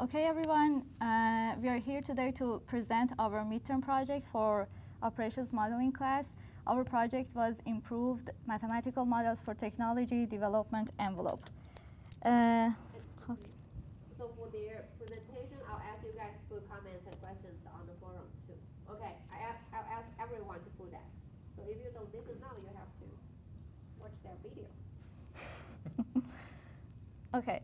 Okay, everyone, we are here today to present our midterm project for operations modeling class. Our project was improved mathematical models for technology development envelope. Okay. So for their presentation, I'll ask you guys to put comments and questions on the forum too. Okay, I'll ask everyone to put that. So if you don't listen now, you have to watch their video. Okay.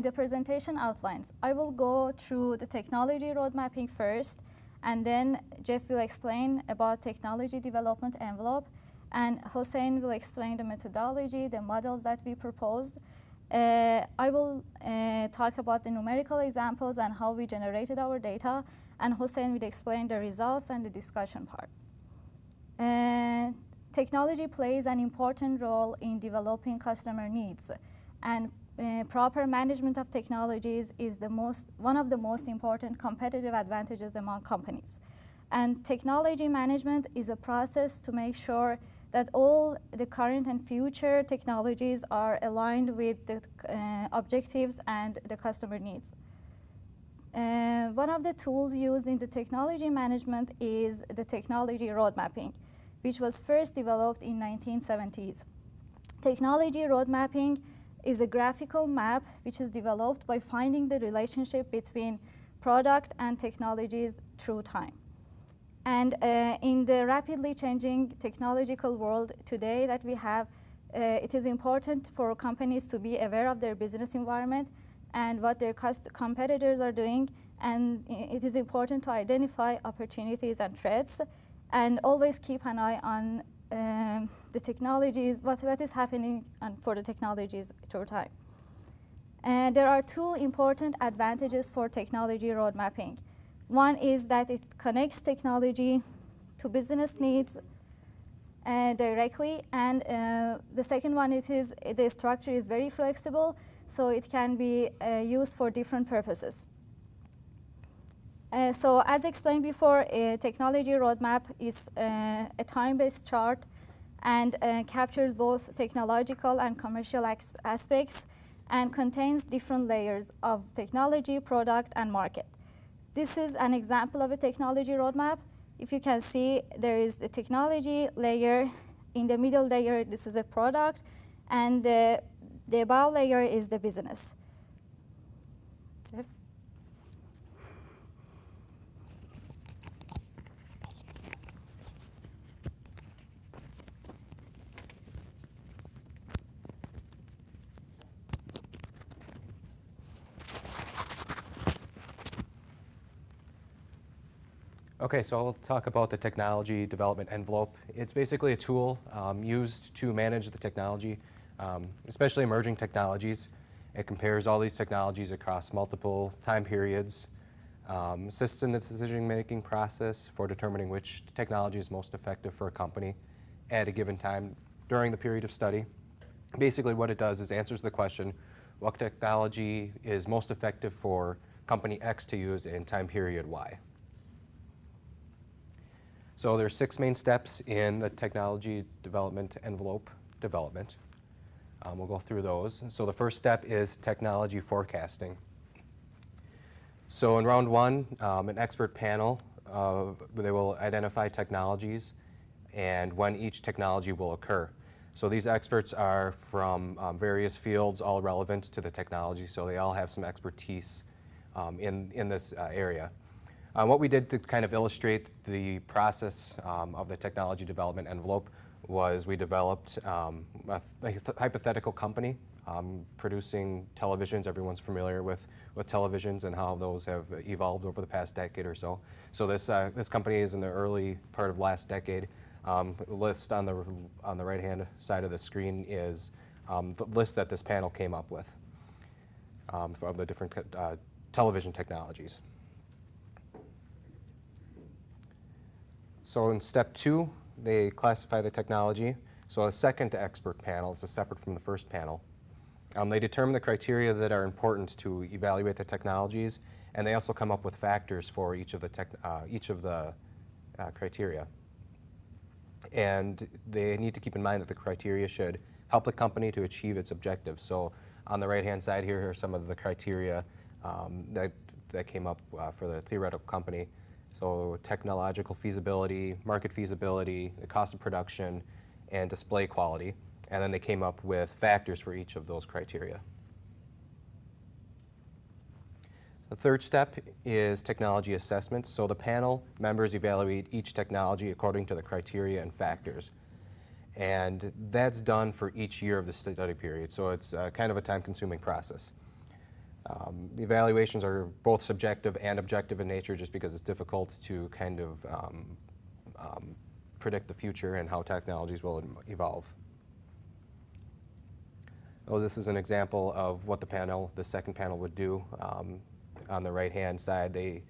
The presentation outlines. I will go through the technology road mapping first, and then Jeff will explain about technology development envelope, and Hossein will explain the methodology, the models that we proposed. I will talk about the numerical examples and how we generated our data, and Hossein will explain the results and the discussion part. Technology plays an important role in developing customer needs, and proper management of technologies is one of the most important competitive advantages among companies. And technology management is a process to make sure that all the current and future technologies are aligned with the objectives and the customer needs. One of the tools used in the technology management is the technology road mapping, which was first developed in 1970s. Technology road mapping is a graphical map which is developed by finding the relationship between product and technologies through time. And in the rapidly changing technological world today that we have, it is important for companies to be aware of their business environment and what their competitors are doing, and it is important to identify opportunities and threats, and always keep an eye on the technologies, what is happening for the technologies through time. And there are two important advantages for technology road mapping. One is that it connects technology to business needs directly, and the second one is the structure is very flexible, so it can be used for different purposes. So as explained before, a technology roadmap is a time-based chart and captures both technological and commercial aspects and contains different layers of technology, product, and market. This is an example of a technology roadmap. If you can see, there is a technology layer. In the middle layer, this is a product, and the above layer is the business. Jeff? Okay, so I'll talk about the technology development envelope. It's basically a tool used to manage the technology, especially emerging technologies. It compares all these technologies across multiple time periods, assists in the decision-making process for determining which technology is most effective for a company at a given time during the period of study. Basically what it does is answers the question, what technology is most effective for company X to use in time period Y. So there's 6 main steps in the technology development envelope development. We'll go through those. So the first step is technology forecasting. So in round 1, an expert panel, they will identify technologies and when each technology will occur. So these experts are from various fields, all relevant to the technology, so they all have some expertise in this area. What we did to kind of illustrate the process of the technology development envelope was we developed a hypothetical company producing televisions. Everyone's familiar with televisions and how those have evolved over the past decade or so. So this company is in the early part of last decade. The list on the right-hand side of the screen is the list that this panel came up with of the different television technologies. So in step 2, they classify the technology. So a second expert panel is separate from the first panel. They determine the criteria that are important to evaluate the technologies, and they also come up with factors for each of the criteria. And they need to keep in mind that the criteria should help the company to achieve its objectives. So on the right-hand side here are some of the criteria that came up for the theoretical company. So technological feasibility, market feasibility, the cost of production, and display quality. And then they came up with factors for each of those criteria. The third step is technology assessment. So the panel members evaluate each technology according to the criteria and factors. And that's done for each year of the study period. So it's kind of a time-consuming process. The evaluations are both subjective and objective in nature just because it's difficult to kind of predict the future and how technologies will evolve. Oh, this is an example of what the second panel would do. On the right-hand side, they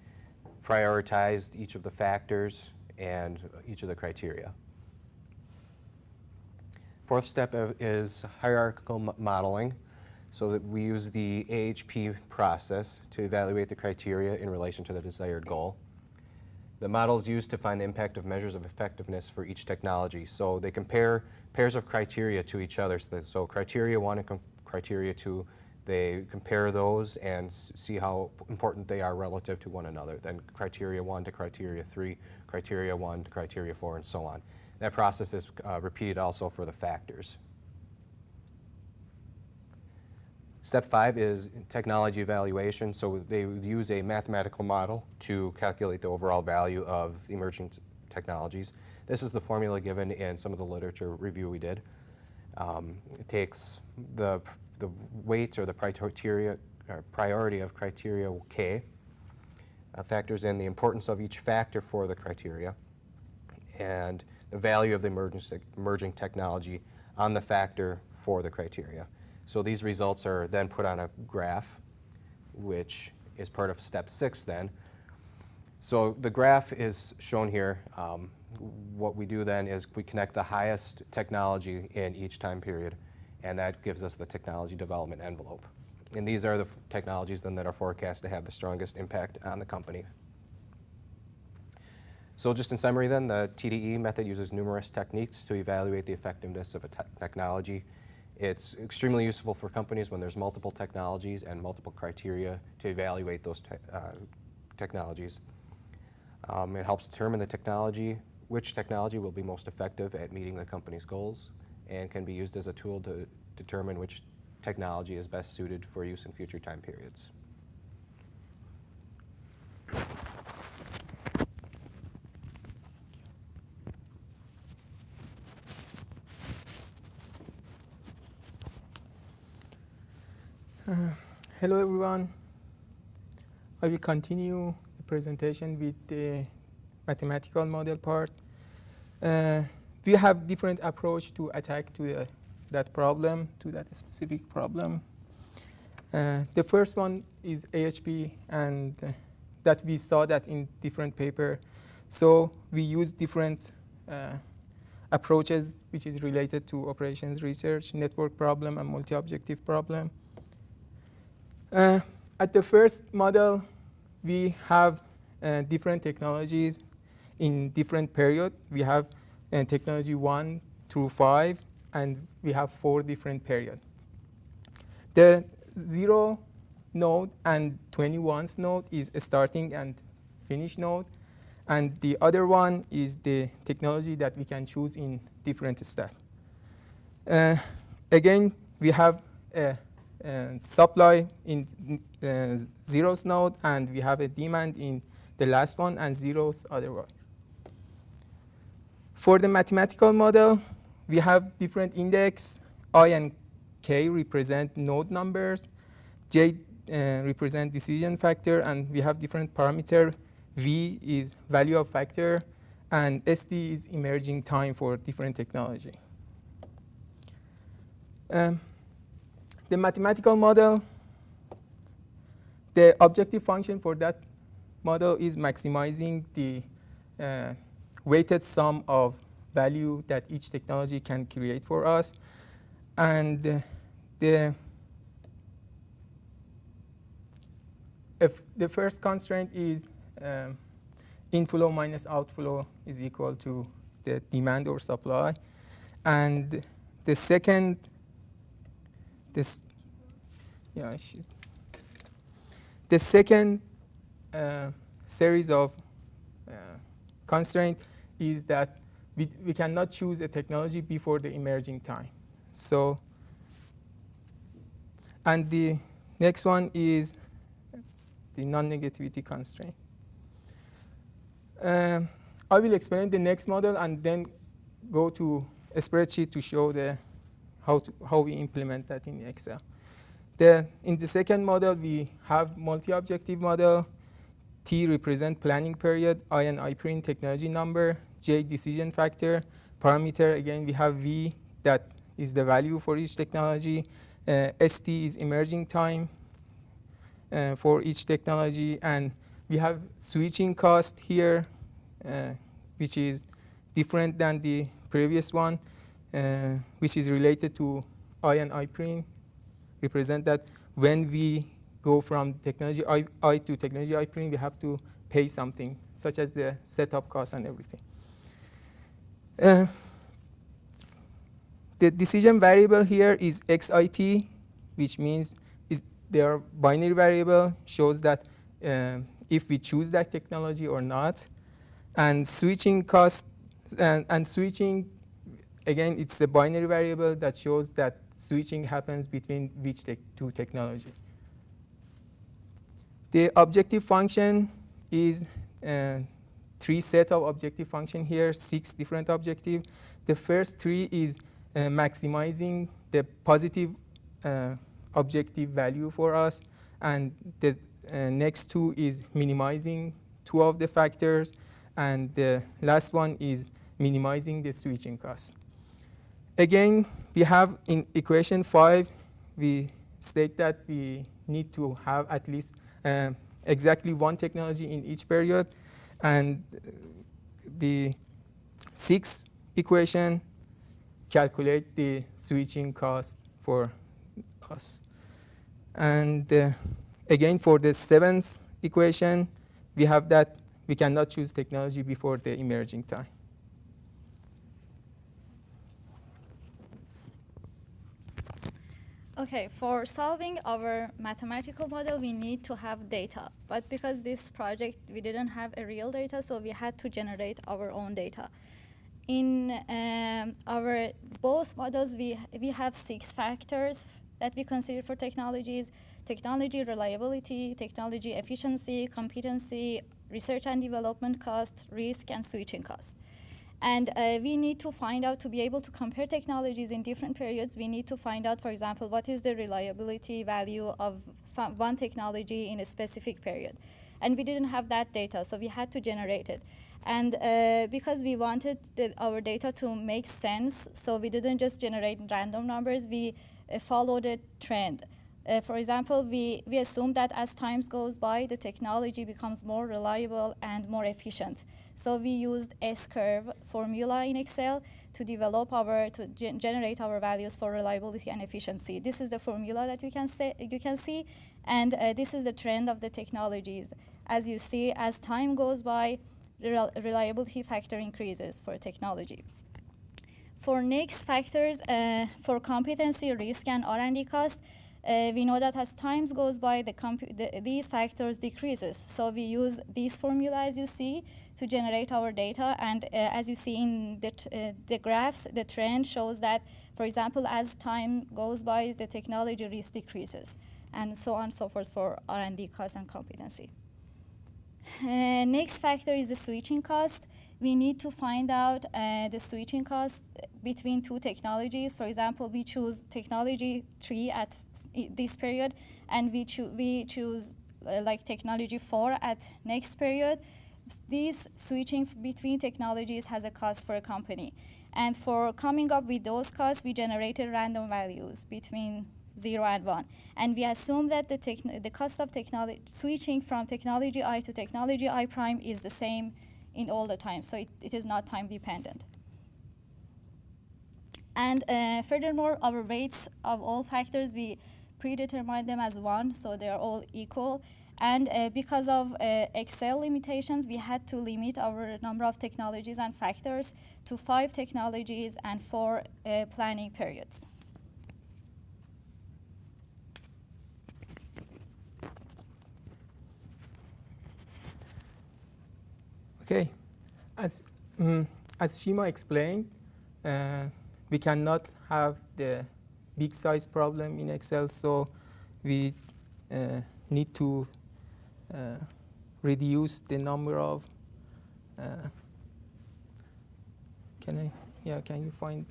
prioritized each of the factors and each of the criteria. Fourth step is hierarchical modeling. So that we use the AHP process to evaluate the criteria in relation to the desired goal. The model is used to find the impact of measures of effectiveness for each technology. So they compare pairs of criteria to each other. So criteria 1 and criteria 2, they compare those and see how important they are relative to one another. Then criteria 1 to criteria 3, criteria 1 to criteria 4, and so on. That process is repeated also for the factors. Step 5 is technology evaluation. So they use a mathematical model to calculate the overall value of emerging technologies. This is the formula given in some of the literature review we did. It takes the weight or the priority of criteria K, factors in the importance of each factor for the criteria, and the value of the emerging technology on the factor for the criteria. So these results are then put on a graph, which is part of step 6 then. So the graph is shown here. What we do then is we connect the highest technology in each time period, and that gives us the technology development envelope. And these are the technologies then that are forecast to have the strongest impact on the company. So just in summary then, the TDE method uses numerous techniques to evaluate the effectiveness of a technology. It's extremely useful for companies when there's multiple technologies and multiple criteria to evaluate those technologies. It helps determine which technology will be most effective at meeting the company's goals, and can be used as a tool to determine which technology is best suited for use in future time periods. Hello everyone. I will continue the presentation with the mathematical model part. We have different approach to attack to that problem, to that specific problem. The first one is AHP, and that we saw that in different paper. So we use different approaches which is related to operations research, network problem, and multi-objective problem. At the first model, we have different technologies in different period. We have technology 1 through 5, and we have 4 different periods. The 0 node and 21's node is a starting and finish node, and the other one is the technology that we can choose in different steps. Again, we have a supply in 0's node, and we have a demand in the last one, and 0's other one. For the mathematical model, we have different index. I and K represent node numbers. J represent decision factor, and we have different parameter. V is value of factor, and ST is emerging time for different technology. The mathematical model, the objective function for that model is maximizing the weighted sum of value that each technology can create for us. And the first constraint is inflow minus outflow is equal to the demand or supply. And the second, the The second series of constraint is that we cannot choose a technology before the emerging time. So, and the next one is the non-negativity constraint. I will explain the next model and then go to a spreadsheet to show how we implement that in Excel. In the second model, we have multi-objective model. T represent planning period, I and I print technology number, J decision factor, parameter, again we have V, that is the value for each technology, ST is emerging time for each technology, and we have switching cost here, which is different than the previous one, which is related to I and I print, represent that when we go from technology I to technology I print, we have to pay something, such as the setup cost and everything. The decision variable here is XIT, which means they are binary variable, shows that if we choose that technology or not. And switching cost, and switching, again, it's a binary variable that shows that switching happens between which two technology. The objective function is 3 set of objective function here, 6 different objective. The first 3 is maximizing the positive objective value for us, and the next 2 is minimizing 2 of the factors, and the last one is minimizing the switching cost. Again, we have in equation 5, we state that we need to have at least exactly 1 technology in each period, and the 6th equation calculate the switching cost for us. And again, for the 7th equation, we have that we cannot choose technology before the emerging time. Okay, for solving our mathematical model, we need to have data. But because this project, we didn't have a real data, so we had to generate our own data. In our both models, we have 6 factors that we consider for technologies: technology reliability, technology efficiency, competency, research and development cost, risk, and switching cost. And we need to find out, to be able to compare technologies in different periods, we need to find out, for example, what is the reliability value of one technology in a specific period. And we didn't have that data, so we had to generate it. And because we wanted our data to make sense, so we didn't just generate random numbers, we followed a trend. For example, we assume that as time goes by, the technology becomes more reliable and more efficient. So we used S-curve formula in Excel to develop generate our values for reliability and efficiency. This is the formula that you can see, and this is the trend of the technologies. As you see, as time goes by, reliability factor increases for technology. For next factors, for competency, risk, and R&D cost, we know that as time goes by, these factors decreases. So we use these formula, as you see, to generate our data. And as you see in the graphs, the trend shows that, for example, as time goes by, the technology risk decreases, and so on and so forth for R&D cost and competency. Next factor is the switching cost. We need to find out the switching cost between 2 technologies. For example, we choose technology 3 at this period, and we choose like technology 4 at next period. This switching between technologies has a cost for a company. And for coming up with those costs, we generated random values between 0 and 1. And we assume that the cost of switching from technology I to technology I prime is the same in all the time, so it is not time dependent. And furthermore, our weights of all factors, we predetermine them as 1, so they are all equal. And because of Excel limitations, we had to limit our number of technologies and factors to 5 technologies and 4 planning periods. Okay, as Shima explained, we cannot have the big size problem in Excel, so we need to reduce the number of. Can you find?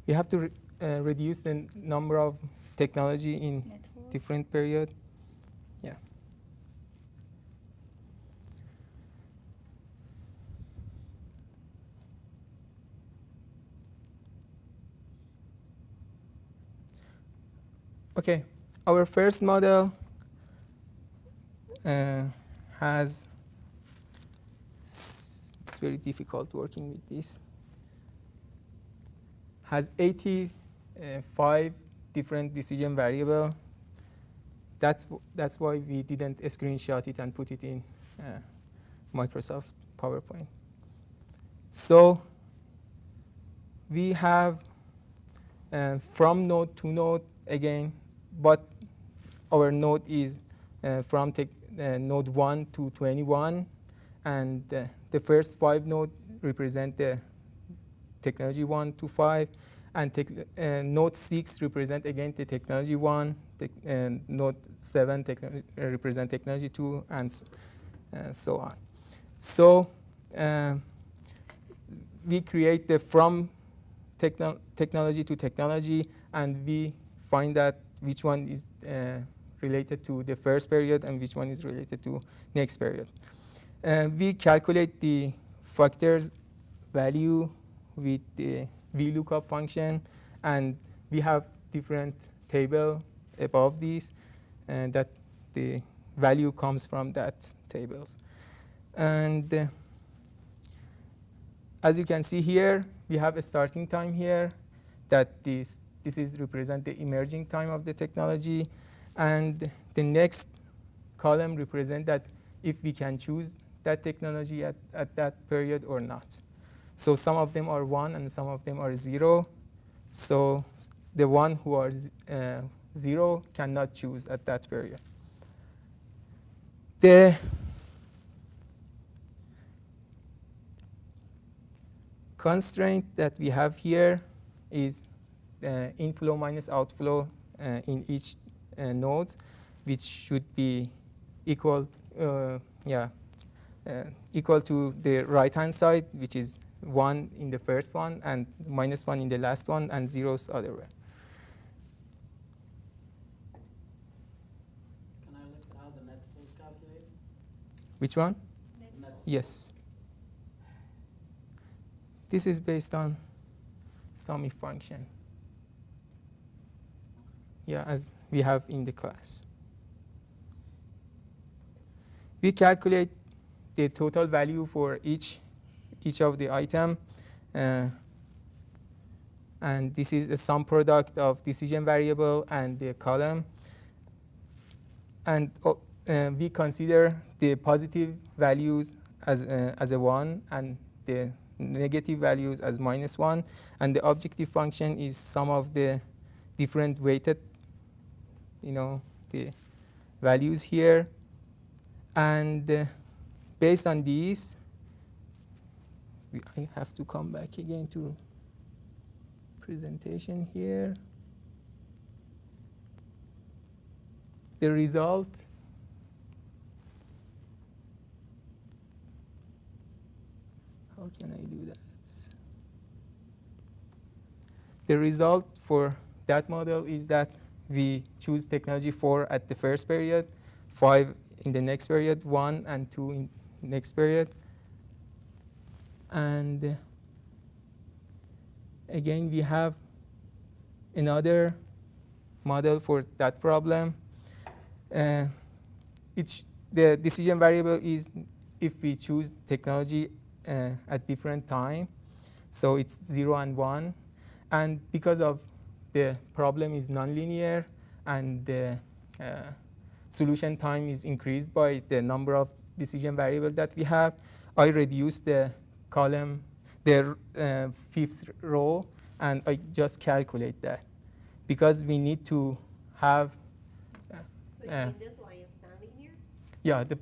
We have to reduce the number of technology in Network. different period. Yeah. Okay, our first model has, it's very difficult working with this, has 85 different decision variable. That's why we didn't screenshot it and put it in Microsoft PowerPoint. So we have from node to node again, but our node is from node 1 to 21, and the first 5 nodes represent the technology 1 to 5, and node 6 represent again the technology 1, node 7 represent technology 2, and so on. So we create the from technology to technology, and we find that which one is related to the first period and which one is related to next period. We calculate the factors value with the VLOOKUP function, and we have different table above these, and that the value comes from that tables. And as you can see here, we have a starting time here, that this is represent the emerging time of the technology, and the next column represent that if we can choose that technology at that period or not. So some of them are 1 and some of them are 0. So the one who are 0 cannot choose at that period. The constraint that we have here is inflow minus outflow in each node, which should be equal, equal to the right-hand side, which is 1 in the first one and minus 1 in the last one, and zeros other way. Can I look at how the net flow is calculated? Which one? Net. Yes. This is based on sum if function. Yeah, as we have in the class. We calculate the total value for each of the item, and this is a sum product of decision variable and the column. And we consider the positive values as a 1 and the negative values as -1, and the objective function is sum of the different weighted, the values here. And based on these, I have to come back again to presentation here. The result how can I do that? The result for that model is that we choose technology 4 at the first period, 5 in the next period, 1 and 2 in next period. And again, we have another model for that problem. The decision variable is if we choose technology at different time. So it's 0 and 1. And because of the problem is nonlinear and the solution time is increased by the number of decision variables that we have, I reduce the column, the fifth row, and I just calculate that. Because we need to have so you think this one is nonlinear? yeah, the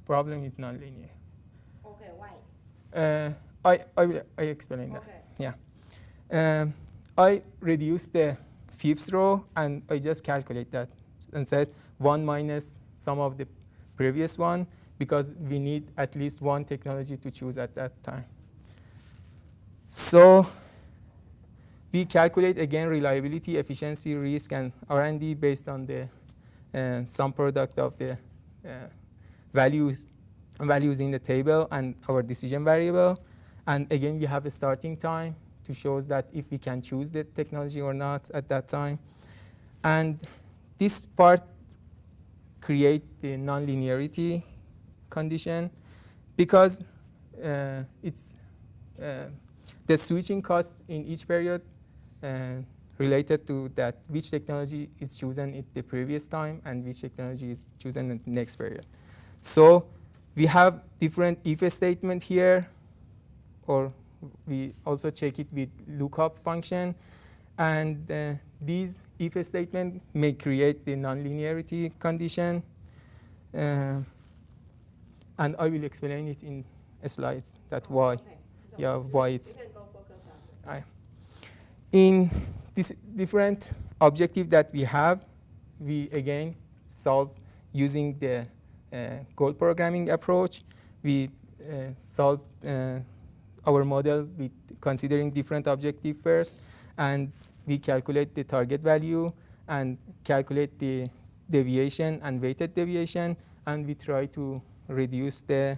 problem is nonlinear. Okay, why? I explain that. Okay. Yeah. I reduced the fifth row and I just calculate that and said 1 minus some of the previous one because we need at least one technology to choose at that time. So we calculate again reliability, efficiency, risk, and R&D based on the sum product of the values in the table and our decision variable. And again, we have a starting time to show that if we can choose the technology or not at that time. And this part create the nonlinearity condition because it's the switching cost in each period related to that which technology is chosen at the previous time and which technology is chosen in the next period. So we have different if statement here, or we also check it with lookup function. And these if statement may create the nonlinearity condition. And I will explain it in slides that why. Okay. So Yeah, why it's. you can go focus on that. In this different objective that we have, we again solve using the goal programming approach. We solve our model with considering different objective first, and we calculate the target value and calculate the deviation and weighted deviation, and we try to reduce the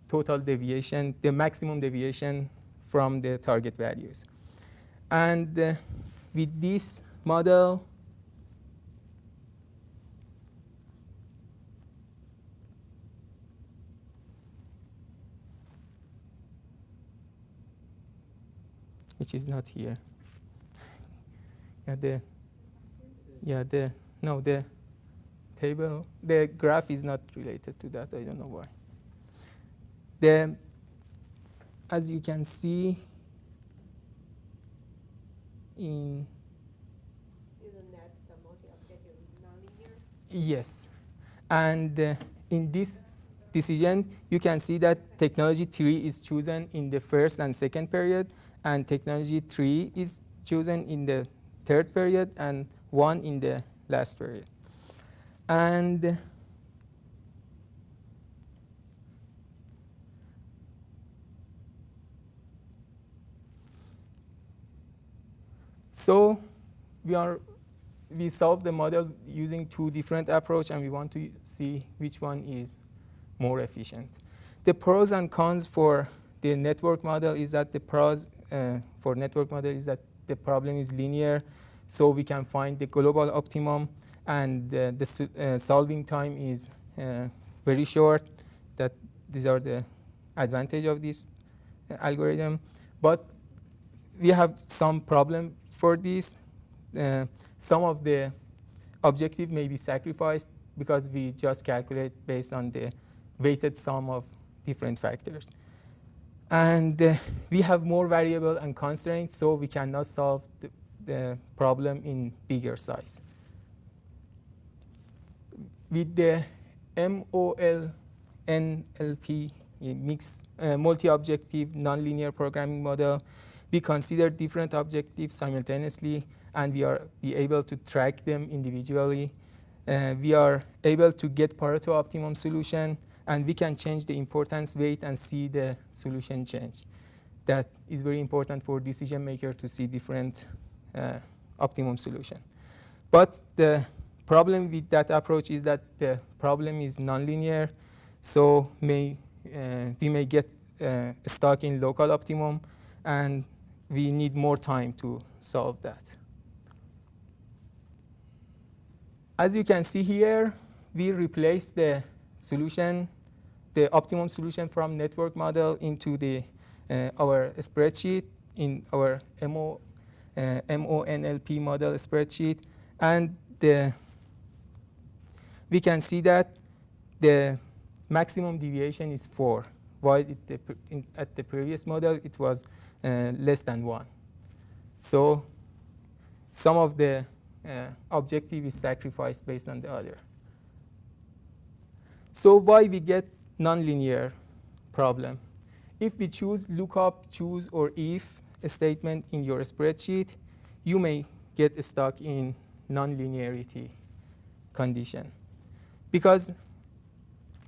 total deviation, the maximum deviation from the target values. And with this model, which is not here. The table, the graph is not related to that. I don't know why. As you can see in Isn't that the multi-objective nonlinear? yes, and in this decision, you can see that technology 3 is chosen in the first and second period, and technology 3 is chosen in the third period, and 1 in the last period. And so we solve the model using 2 different approaches, and we want to see which one is more efficient. The pros and cons for the network model is that the pros for network model is that the problem is linear, so we can find the global optimum, and the solving time is very short. That these are the advantage of this algorithm. But we have some problem for this. Some of the objective may be sacrificed because we just calculate based on the weighted sum of different factors. And we have more variable and constraints, so we cannot solve the problem in bigger size. With the MOLNLP, mixed multi-objective nonlinear programming model, we consider different objectives simultaneously, and we are able to track them individually. We are able to get Pareto optimum solution, and we can change the importance weight and see the solution change. That is very important for decision maker to see different optimum solution. But the problem with that approach is that the problem is nonlinear, so we may get stuck in local optimum, and we need more time to solve that. As you can see here, we replace the solution, the optimum solution from network model into our spreadsheet in our MONLP model spreadsheet, and we can see that the maximum deviation is 4, while at the previous model it was less than 1. So some of the objective is sacrificed based on the other. So why we get nonlinear problem? If we choose lookup, choose, or if a statement in your spreadsheet, you may get stuck in nonlinearity condition. Because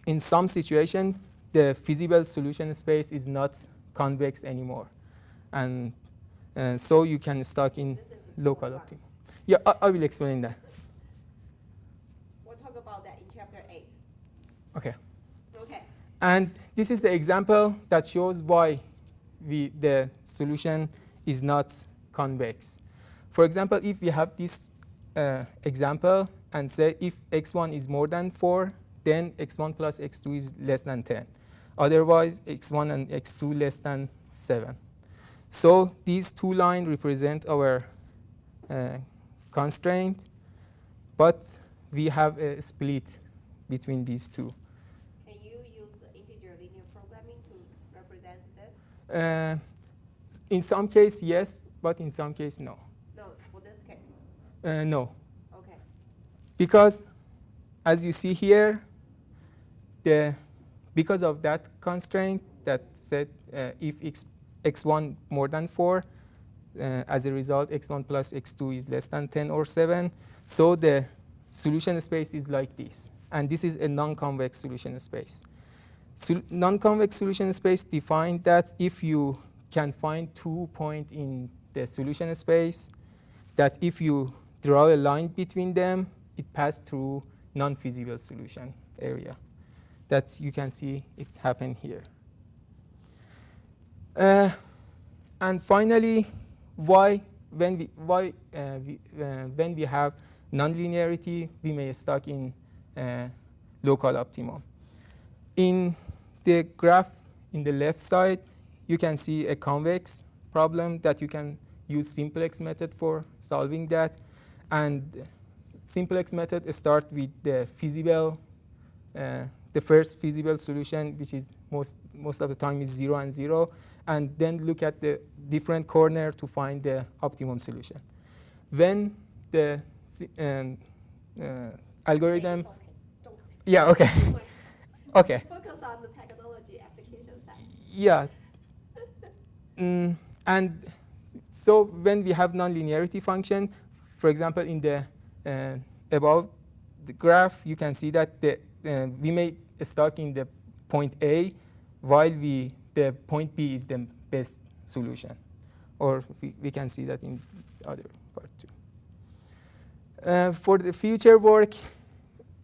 in some situation, the feasible solution space is not convex anymore. And so you can stuck in local optimum. Yeah, I will explain that. We'll talk about that in chapter 8. Okay. Okay. And this is the example that shows why the solution is not convex. For example, if we have this example and say if x1 is more than 4, then x1 plus x2 is less than 10. Otherwise, x1 and x2 less than 7. So these two lines represent our constraint, but we have a split between these two. Can you use integer linear programming to represent this? In some case, yes, but in some case, no. No, for this case. No, Okay. because as you see here, because of that constraint that said if x1 more than 4, as a result, x1 plus x2 is less than 10 or 7. So the solution space is like this. And this is a non-convex solution space. Non-convex solution space defined that if you can find 2 points in the solution space, that if you draw a line between them, it passes through non-feasible solution area. That you can see it happen here. And finally, when we have nonlinearity, we may stuck in local optimum. In the graph in the left side, you can see a convex problem that you can use simplex method for solving that. And simplex method starts with the feasible, the first feasible solution, which is most of the time is 0 and 0, and then look at the different corner to find the optimum solution. When the algorithm, Okay. Don't. yeah, okay, okay, Focus on the technology application side. yeah. And so when we have nonlinearity function, for example, in the above the graph, you can see that we may stuck in the point A, while the point B is the best solution. Or we can see that in other part too. For the future work,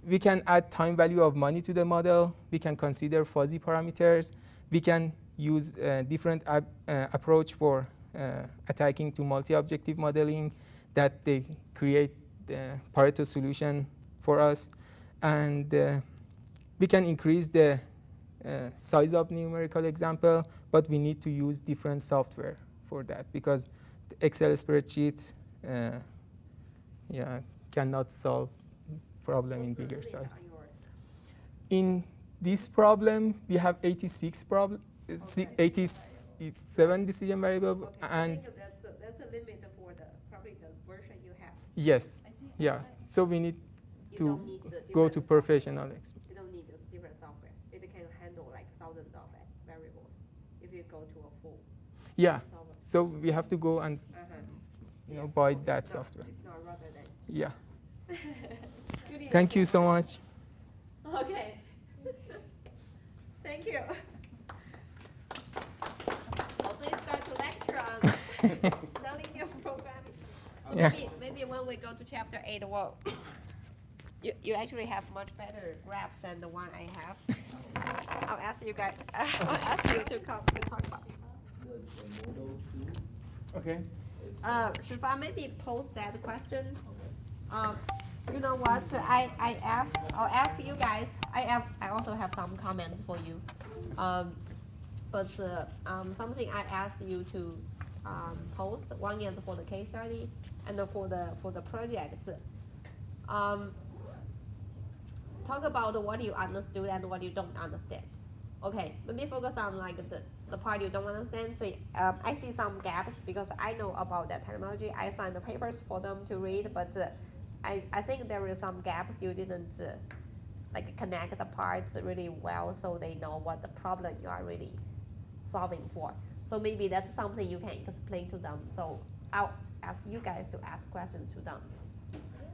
we can add time value of money to the model. We can consider fuzzy parameters. We can use a different approach for attacking to multi-objective modeling that they create the Pareto solution for us. And we can increase the size of numerical example, but we need to use different software for that because the Excel spreadsheet cannot solve problem in bigger size. In this problem, we have 87 decision variable, I and think that's a limit for probably the version you have. yes, yeah. So we need You to don't need the go different to software. professional. You don't need the different software. It can handle like thousands of variables if you go to a full Yeah. solver. So we have to go and buy that software. It's not rather than. Yeah. Thank you so much. Okay. Thank you. Also, it's going to lecture on nonlinear programming. So Yeah. maybe when we go to chapter 8, well, you actually have much better graphs than the one I have. I'll ask you guys. I'll ask you to come to talk about. Okay. Shifa, maybe post that question. You know what? I'll ask you guys. I also have some comments for you. But something I asked you to post. One is for the case study, and for the project. Talk about what you understood and what you don't understand. Okay, maybe focus on like the part you don't understand. Say, I see some gaps because I know about that technology. I signed the papers for them to read, but I think there are some gaps you didn't like connect the parts really well so they know what the problem you are really solving for. So maybe that's something you can explain to them. So I'll ask you guys to ask questions to them.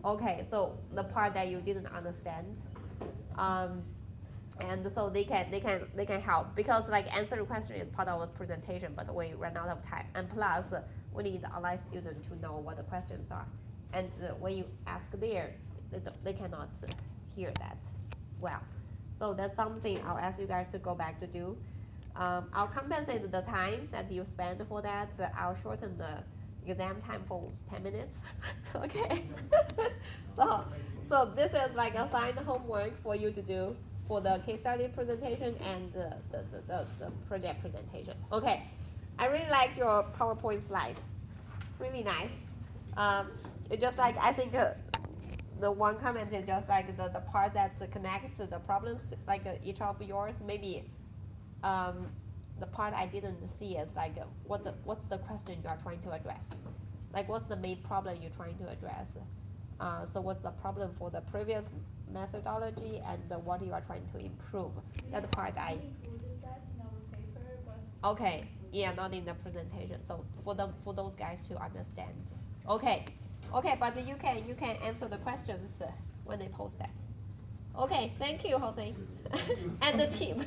Okay, so the part that you didn't understand, and so they can help, because like answering question is part of the presentation, but we ran out of time, and plus we need the online student to know what the questions are, and when you ask there, they cannot hear that well. So that's something I'll ask you guys to go back to do. I'll compensate the time that you spend for that. I'll shorten the exam time for 10 minutes. Okay. so this is like assigned homework for you to do for the case study presentation and the project presentation. Okay. I really like your PowerPoint slides. Really nice. It just like, I think the one comment is just like the part that connects the problems, like each of yours, maybe the part I didn't see is like what's the question you are trying to address? Like what's the main problem you're trying to address? So what's the problem for the previous methodology and what you are trying to improve? That part I included that in our paper, but okay, yeah, not in the presentation. So for those guys to understand. Okay, but you can answer the questions when they post that. Okay, thank you, Jose, and the team.